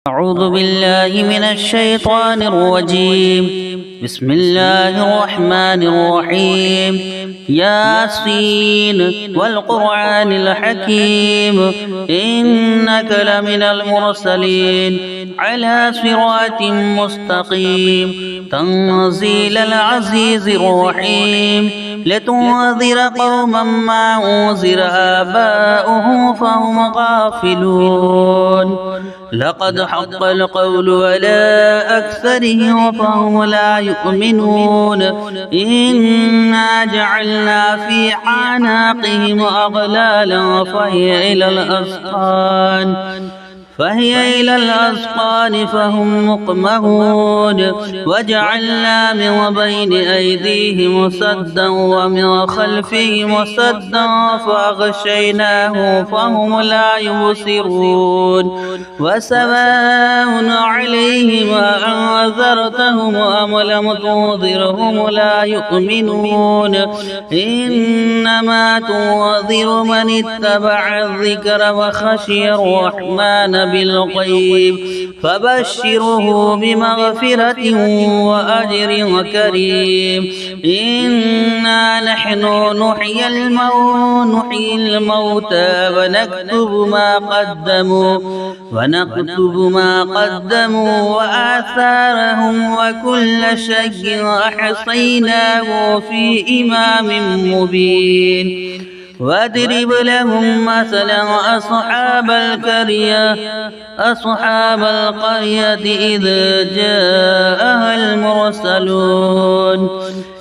أعوذ بالله من الشيطان الرجيم. بسم الله الرحمن الرحيم. ياسين والقرآن الحكيم إنك لمن المرسلين على صراط مستقيم تنزيل العزيز الرحيم. لتنذر قوما ما أنذر آباؤهم فهم غافلون. لقد حق القول على أكثرهم فهم لا يؤمنون. إنا جعلنا في أعناقهم أغلالا فهي إلى الأذقان فهم مقمحون. وجعلنا من بين أيديهم سدا ومن خلفهم سدا فأغشيناهم فهم لا يبصرون. وسواء عليهم أنذرتهم أم لم تنذرهم لا يؤمنون. إنما تنذر من اتبع الذكر وخشي الرحمن بالغيب فبشره بمغفرة وأجر كريم. إنا نحن نحيي الموتى ونكتب ما قدموا وآثارهم وكل شيء أحصيناه في إمام مبين. واضرب لهم مثلا أصحاب القرية إذ جاءها المرسلون.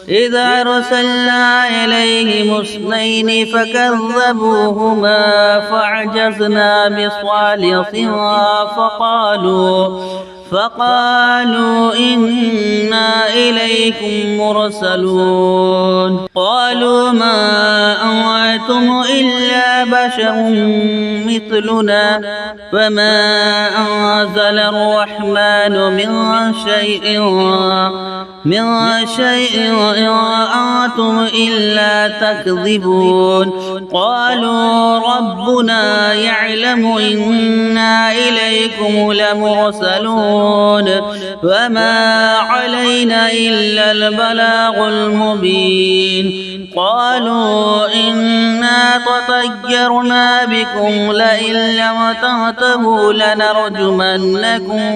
إذا أرسلنا إليهم اثنين فكذبوهما فعجزنا بصالحها فقالوا إنا إليكم مرسلون. قالوا ما أنتم إلا بشر مثلنا وما أنزل الرحمن من شيء إن أنتم إلا تكذبون. قالوا ربنا يعلم إنا إليكم لمرسلون وما علينا إلا البلاغ المبين. قالوا إنا تطيرنا بكم لئن لم تنتهوا لنرجمنكم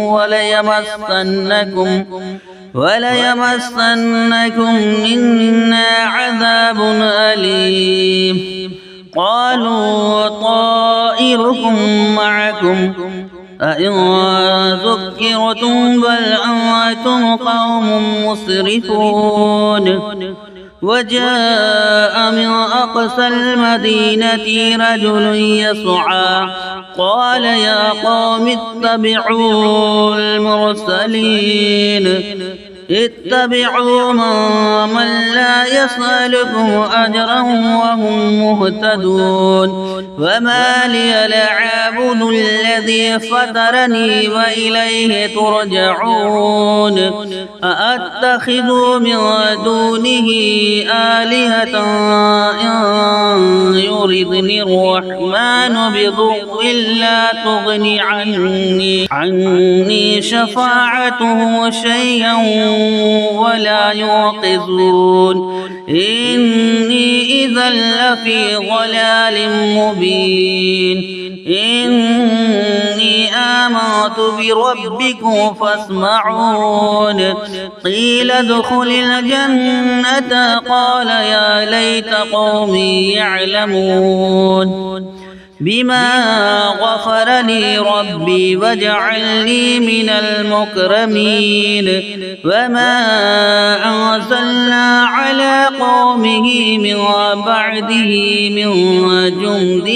وليمسنكم منا عذاب أليم. قالوا طائركم معكم أئن ذكرتم بل أنتم قوم مسرفون. وجاء من أقصى المدينة رجل يسعى قال يا قوم اتبعوا المرسلين اتبعوا من لا يسألكم أجرا وهم مهتدون. وما لي لا أعبد الذي فطرني وإليه ترجعون. أأتخذ من دونه آلهة إن يردني الرحمن بضر لا تغني عني شفاعته شيئا ولا يوقظون. إني إذا لفي ضلال مبين. إني آمنت بربكم فاسمعون. قيل ادخل الجنة قال يا ليت قومي يعلمون بما غفر لي ربي وجعلني من المكرمين. وما أنزلنا على قومه من بعده من جند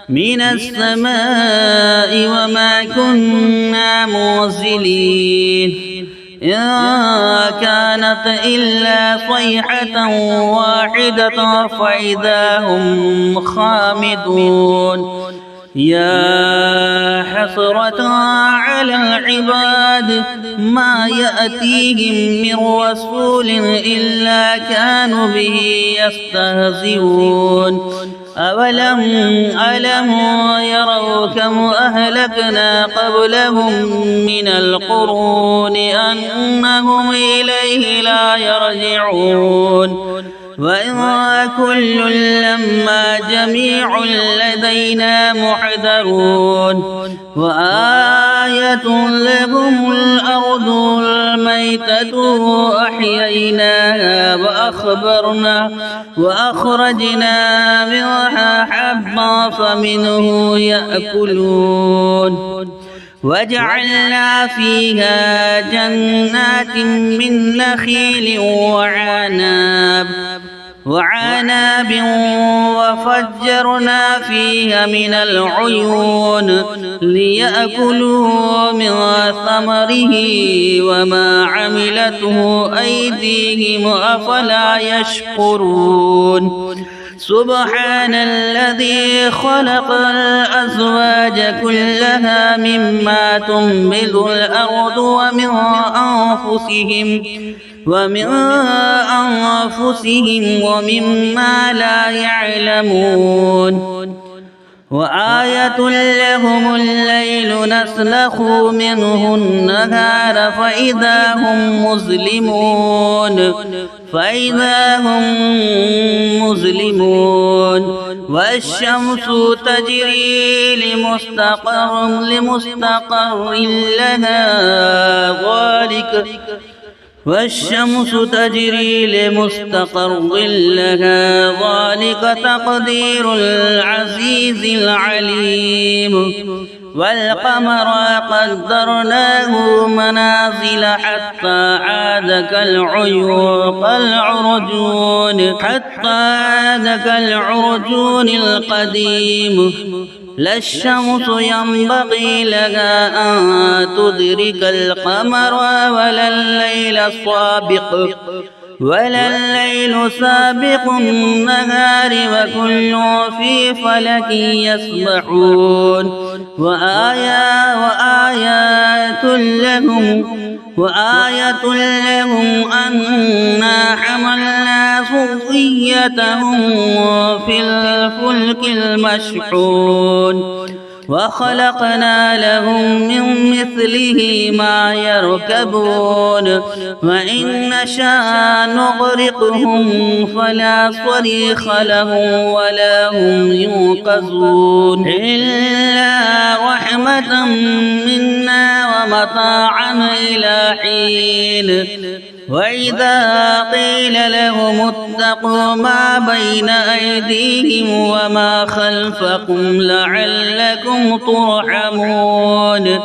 من السماء وما كنا منزلين. إن كانت إلا صيحة واحدة فإذا هم خامدون. يا حسرة على العباد ما يأتيهم من رسول إلا كانوا به يستهزئون. ألم يروا كم أهلكنا قبلهم من القرون أنهم إليه لا يرجعون وإن كل لما جميع لدينا محضرون وآية لهم الأرض الميتة أحييناها وأخرجنا منها حبا فمنه يأكلون وجعلنا فيها جنات من نخيل وعناب وفجرنا فيها من العيون ليأكلوا من ثمره وما عملته أيديهم أفلا يشكرون سبحان الذي خلق الأزواج كلها مما تنبت الأرض ومن أنفسهم ومما لا يعلمون وآية لهم الليل نسلخ منه النهار فإذا هم مظلمون والشمس تجري لمستقر لها ذلك تقدير العزيز العليم والقمر قدرناه منازل حتى عاد كالعرجون القديم لا الشمس ينبغي لها أن تدرك القمر ولا الليل سابق النهار وكل في فلك يسبحون وآية لهم أنا حملنا ذريتهم في الفلك المشحون وخلقنا لهم من مثله ما يركبون وإن نشاء نغرقهم فلا صريخ لهم ولا هم ينقذون إلا رحمة منا ومتاعا إلى حين وإذا قيل لهم اتقوا ما بين أيديهم وما خلفكم لعلكم ترحمون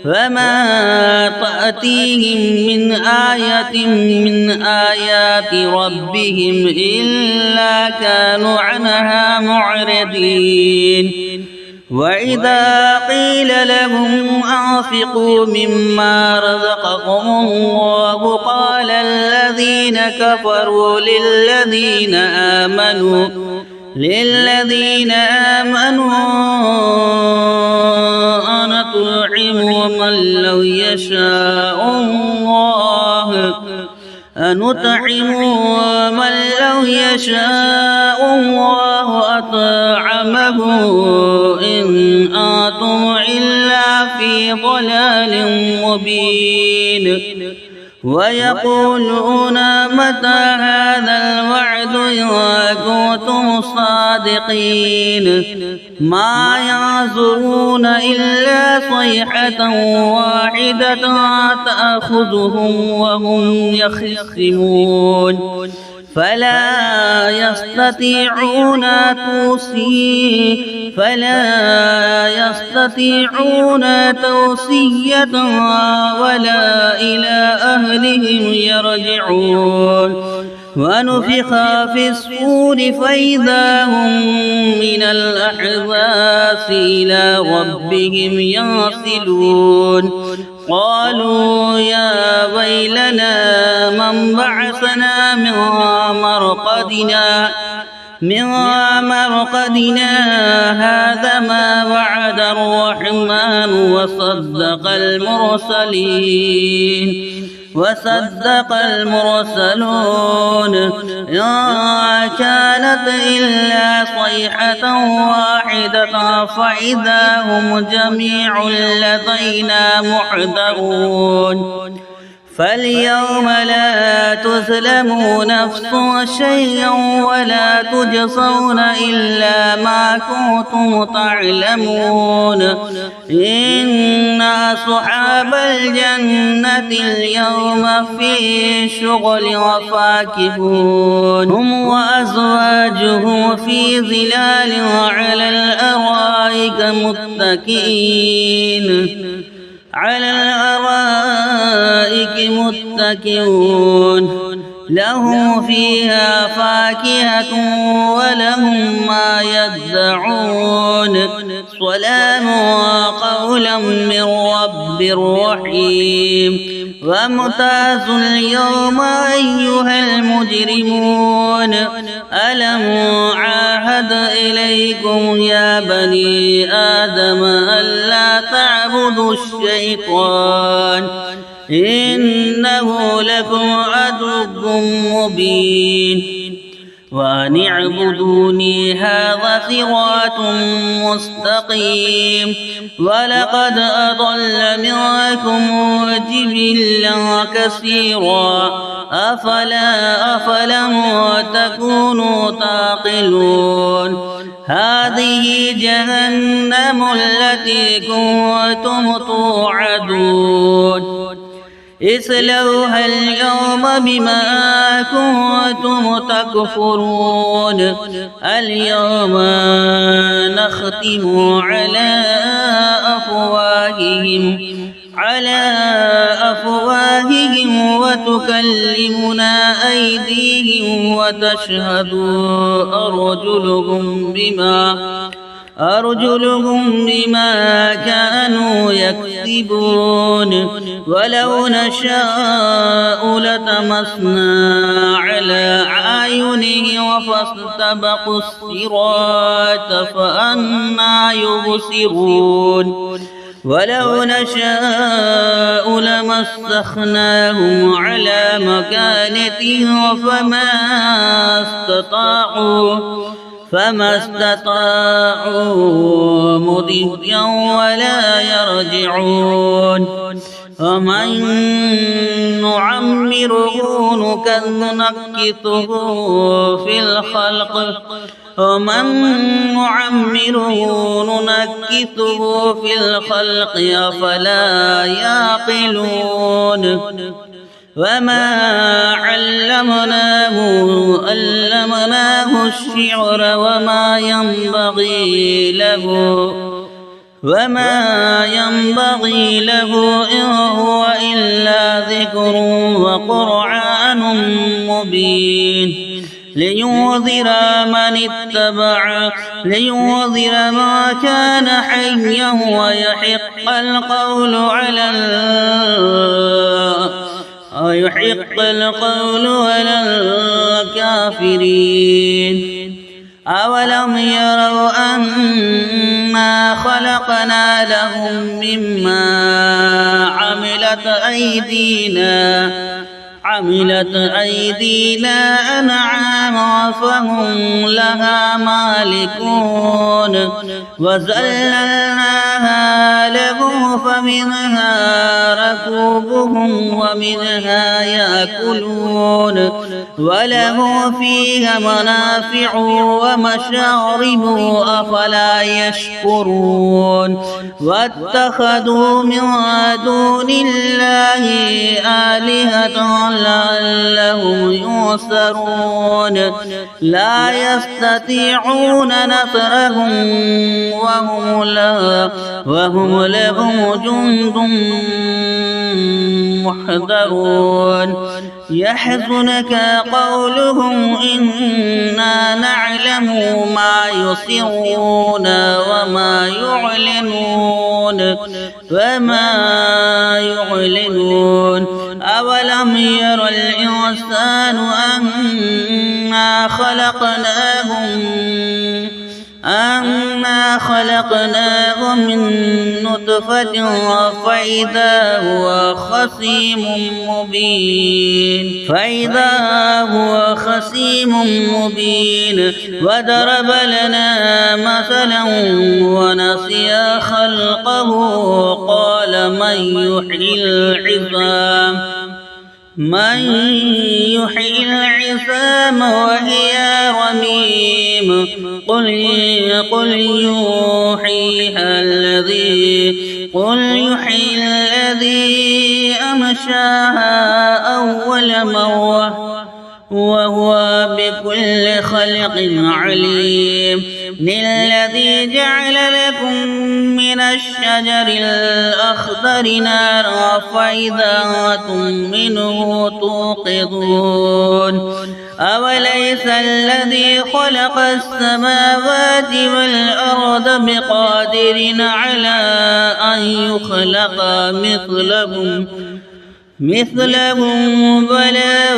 فما تأتيهم من آية من آيات ربهم إلا كانوا عنها معرضين وإذا قيل لهم أنفقوا مما رزقكم الله قال الذين كفروا للذين آمنوا أنطعم من لو يشاء الله أطعمه إن أنتم إلا في ضلال مبين ويقولون متى هذا الوعد إن كنتم صادقين ما ينظرون إلا صيحة واحدة تأخذهم وهم يخصمون فلا يستطيعون توصية ولا إلى أهلهم يرجعون ونفخ في الصور فإذا هم من الأحزاب إلى ربهم ينسلون قالوا يا ويلنا من بعثنا من مرقدنا من مرقدنا هذا ما وعد الرحمن وصدق المرسلون إن كانت إلا صيحة واحدة فإذا هم جميع لدينا محضرون فاليوم لا تظلم نفس شيئا ولا تجزون إلا ما كنتم تعلمون إن أصحاب الجنة اليوم في شغل وفاكهون هم وأزواجهم في ظلال على الأرائك متكئون لهم فيها فاكهة ولهم ما يدعون سلام قولا من رب رحيم وامتازوا اليوم أيها المجرمون ألم عاهد إليكم يا بني آدم ألا تعبدوا الشيطان إنه لكم عدو مبين وأن اعبدوني هذا صراط مستقيم ولقد أضل منكم جبلا كثيرا أفلم تكونوا تعقلون هذه جهنم التي كنتم توعدون اصلوها اليوم بما كنتم تكفرون اليوم نختم على أفواههم وتكلمنا أيديهم وتشهد أرجلهم بما كانوا يكسبون ولو نشاء لطمسنا على أعينهم فاستبقوا الصراط فأنى يبصرون ولو نشاء لمسخناهم على مكانتهم فما استطاعوا مضيا ولا يرجعون ومن نعمره نكثه في الخلق أفلا يعقلون وما علمناه الشعر وما ينبغي له إن هو إلا ذكر وقرآن مبين لينذر ما كان حيا ويحق القول على الكافرين أولم يروا أنا خلقنا لهم مما عملت أيدينا أنعاما فهم لها مالكون وذللناها لهم فمنها ركوبهم ومنها يأكلون وله فيها منافع ومشارب أفلا يشكرون واتخذوا من دون الله آلهة لعلهم ينصرون لا يستطيعون نصرهم وهم لهم جند محضرون يحزنك قولهم إنا نعلم ما يسرون وما يعلنون أولم ير الإنسان أنا خلقناه من نطفة فإذا هو خصيم مبين وضرب لنا مثلا ونسي خلقه قال من يحيي العظام وهي رميم قل يحييها الذي أنشاها أول مرة وهو بكل خلق عليم الذي جعل لكم من الشجر الأخضر نارا فإذا أنتم منه توقدون أوليس الذي خلق السماوات والأرض بقادر على أن يخلق مثلهم بلى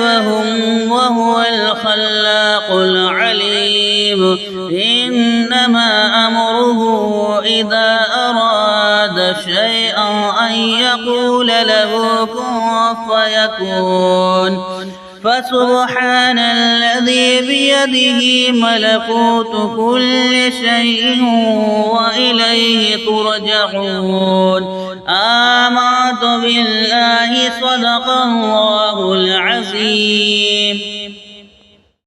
وهو الخلاق العليم إنما أمره إذا أراد شيئا أن يقول له كن فيكون فسبحان الذي بيده ملكوت كل شيء وإليه ترجعون آمنت بالله صدق الله العظيم.